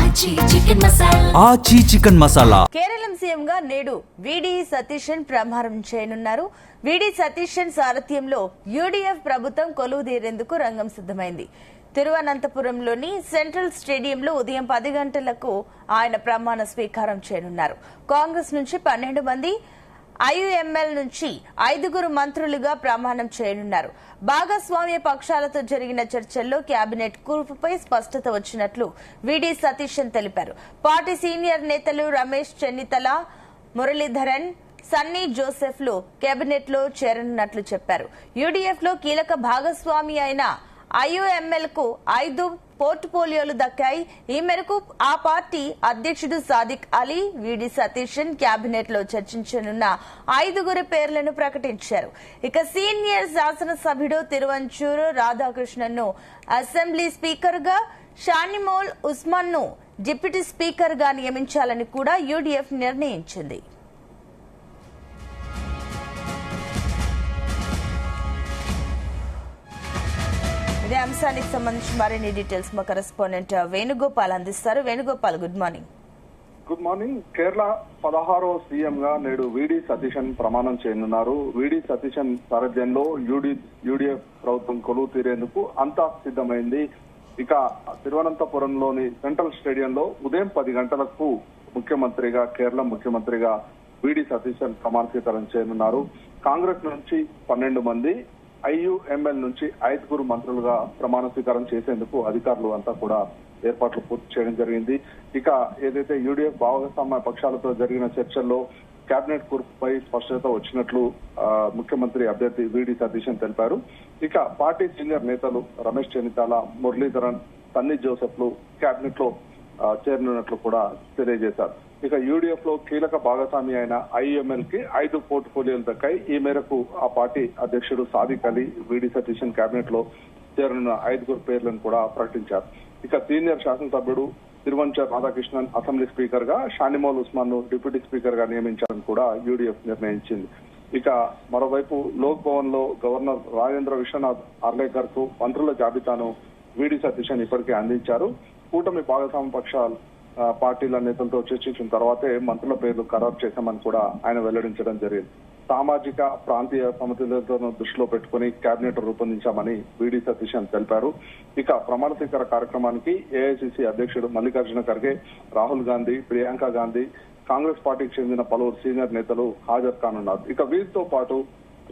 ఆచి చికెన్ మసాలా. కేరళం సీఎంగా నేడు విడి సతీశన్ ప్రమాణం చేయనున్నారు. విడి సతీశన్ సారథ్యంలో యూడీఎఫ్ ప్రభుత్వం కొలువుదీరేందుకు రంగం సిద్దమైంది. తిరువనంతపురంలోని సెంట్రల్ స్టేడియంలో ఉదయం 10 గంటలకు ఆయన ప్రమాణ స్వీకారం చేయనున్నారు. కాంగ్రెస్ నుంచి 12 మంది, ఐయుఎంఎల్ నుంచి 5 మంత్రులుగా ప్రమాణం చేయనున్నారు. భాగస్వామ్య పక్షాలతో జరిగిన చర్చల్లో కేబినెట్ కూర్పుపై స్పష్టత వచ్చినట్లు విడి సతీశన్ తెలిపారు. పార్టీ సీనియర్ నేతలు రమేష్ చెన్నితల, మురళీధరన్, సన్నీ జోసెఫ్లు కేబినెట్ లో చేరనున్నట్లు చెప్పారు. యూడీఎఫ్ లో కీలక భాగస్వామి అయిన ఐయుఎంఎల్ కు 5 పోర్ట్ఫోలియోలు దక్కాయి. ఈ మేరకు ఆ పార్టీ అధ్యక్షుడు సాదిక్ అలీ విడి సతీశన్ కేబినెట్ లో చర్చించనున్న 5 పేర్లను ప్రకటించారు. ఇక సీనియర్ శాసనసభ్యుడు తిరువంచూరు రాధాకృష్ణన్ ను అసెంబ్లీ స్పీకర్ గా, షానిమోల్ ఉస్మాన్ ను డిప్యూటీ స్పీకర్ గా నియమించాలని కూడా యూడీఎఫ్ నిర్ణయించింది. ఇదే అంశానికి సంబంధించి మరిన్ని డీటెయిల్స్ మా కరెస్పాండెంట్ వేణుగోపాల్ అందిస్తారు. Venugopal, good morning. Good morning. Kerala 16వ సీఎం గా నేడు విడి సతీశన్ ప్రమాణం చేయనున్నారు. విడి సతీశన్ సారథ్యంలో యూడీఎఫ్ ప్రభుత్వం కొలువు తీరేందుకు అంతా సిద్దమైంది. ఇక తిరువనంతపురంలోని సెంట్రల్ స్టేడియంలో ఉదయం 10 గంటలకు కేరళ ముఖ్యమంత్రిగా విడి సతీశన్ ప్రమాణ స్వీకారం చేయనున్నారు. కాంగ్రెస్ నుంచి 12 మంది, ఐయుఎంఎల్ నుంచి 5 మంత్రులుగా ప్రమాణ స్వీకారం చేసేందుకు అధికారులు అంతా కూడా ఏర్పాట్లు పూర్తి చేయడం జరిగింది. ఇక ఏదైతే యూడీఎఫ్ భాగస్వామ్య పక్షాలతో జరిగిన చర్చల్లో కేబినెట్ కూర్పుపై స్పష్టత వచ్చినట్లు ముఖ్యమంత్రి అభ్యర్థి విడి సతీశన్ తెలిపారు. ఇక పార్టీ సీనియర్ నేతలు రమేష్ చెన్నితాల, మురళీధరన్, సన్నీ జోసెఫ్లు కేబినెట్ లో చేరనున్నట్లు కూడా తెలియజేశారు. ఇక యూడీఎఫ్ లో కీలక భాగస్వామి అయిన ఐయుఎంఎల్ కి 5 పోర్ట్ఫోలియోలు దక్కాయి. ఈ మేరకు ఆ పార్టీ అధ్యక్షుడు సాదిక్ అలీ విడి సతీశన్ కేబినెట్ లో చేరనున్న 5 పేర్లను కూడా ప్రకటించారు. ఇక సీనియర్ శాసనసభ్యుడు తిరువంచూరు రాధాకృష్ణన్ అసెంబ్లీ స్పీకర్ గా, షానిమోల్ ఉస్మాన్ ను డిప్యూటీ స్పీకర్ గా నియమించాలని కూడా యూడీఎఫ్ నిర్ణయించింది. ఇక మరోవైపు లోక్ భవన్ లో గవర్నర్ రాజేంద్ర విశ్వనాథ్ ఆర్లేకర్ కు మంత్రుల జాబితాను విడి సతీశన్ ఇప్పటికే అందించారు. కూటమి భాగస్వామ్య పక్షాలు పార్టీల నేతలతో చర్చించిన తర్వాతే మంత్రుల పేర్లు ఖరారు చేశామని కూడా ఆయన వెల్లడించడం జరిగింది. సామాజిక ప్రాంతీయ సమతుల్యతను దృష్టిలో పెట్టుకుని కేబినెట్ రూపొందించామని విడి సతీశన్ తెలిపారు. ఇక ప్రమాణ స్వీకార కార్యక్రమానికి ఏఐసిసి అధ్యక్షుడు మల్లికార్జున ఖర్గే, రాహుల్ గాంధీ, ప్రియాంక గాంధీ, కాంగ్రెస్ పార్టీకి చెందిన పలువురు సీనియర్ నేతలు హాజరు కానున్నారు. ఇక వీరితో పాటు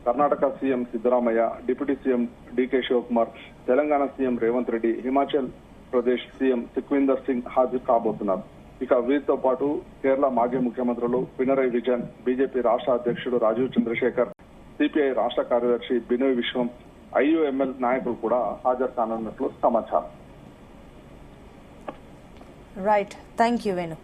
Karnataka CM Siddaramaiah, deputy CM DK Shivakumar, Telangana CM Revanth Reddy, Himachal Pradesh CM Sukhvinder Singh హాజరు కాబోతున్నారు. ఇక వీరితో పాటు కేరళ మాజీ ముఖ్యమంత్రులు పినరై విజయన్, బీజేపీ రాష్ట్ర అధ్యక్షుడు రాజీవ్ చంద్రశేఖర్, సిపిఐ రాష్ట్ర కార్యదర్శి బినోయ్ విశ్వం, ఐయుఎంఎల్ నాయకులు కూడా హాజరు కానున్నట్లు సమాచారం. Right, thank you Venu.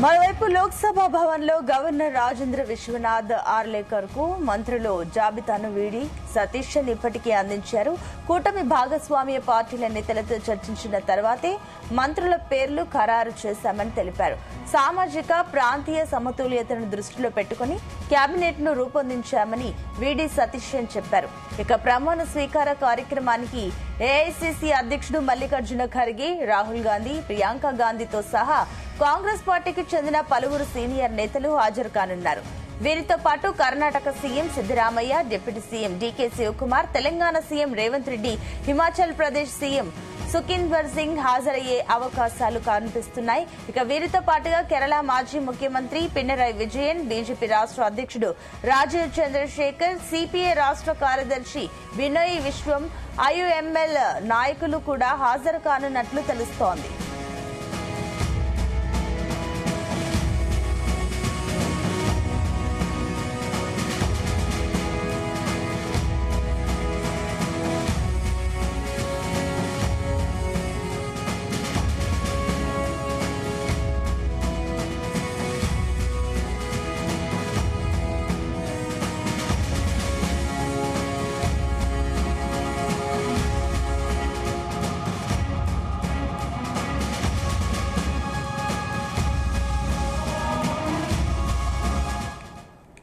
మరోవైపు లోక్సభ భవన్ లో గవర్నర్ రాజేంద్ర విశ్వనాథ్ ఆర్లేకర్ కు మంత్రులు జాబితాను విడి సతీశన్ ఇప్పటికే అందించారు. కూటమి భాగస్వామ్య పార్టీల నేతలతో చర్చించిన తర్వాతే మంత్రుల పేర్లు ఖరారు చేశామని తెలిపారు. సామాజిక ప్రాంతీయ సమతుల్యతను దృష్టిలో పెట్టుకుని కేబినెట్ ను రూపొందించామని విడి సతీశన్ చెప్పారు. ఇక ప్రమాణ స్వీకార కార్యక్రమానికి ఏఐసిసి అధ్యక్షుడు మల్లికార్జున ఖర్గే, రాహుల్ గాంధీ, ప్రియాంక గాంధీతో సహా కాంగ్రెస్ పార్టీకి చెందిన పలువురు సీనియర్ నేతలు హాజరు కానున్నారు. వీరితో పాటు Karnataka CM Siddaramaiah, deputy CM DK Shivakumar, Telangana CM Revanth Reddy, Himachal Pradesh CM Sukhvinder Singh హాజరయ్యే అవకాశాలు కనిపిస్తున్నాయి. ఇక వీరితో పాటుగా కేరళ మాజీ ముఖ్యమంత్రి పినరై విజయన్, బీజేపీ రాష్ట్ర అధ్యక్షుడు రాజీవ్ చంద్రశేఖర్, సిపిఐ రాష్ట్ర కార్యదర్శి బినోయ్ విశ్వం, ఐయుఎంఎల్ నాయకులు కూడా హాజరు కానున్నట్లు తెలుస్తోంది.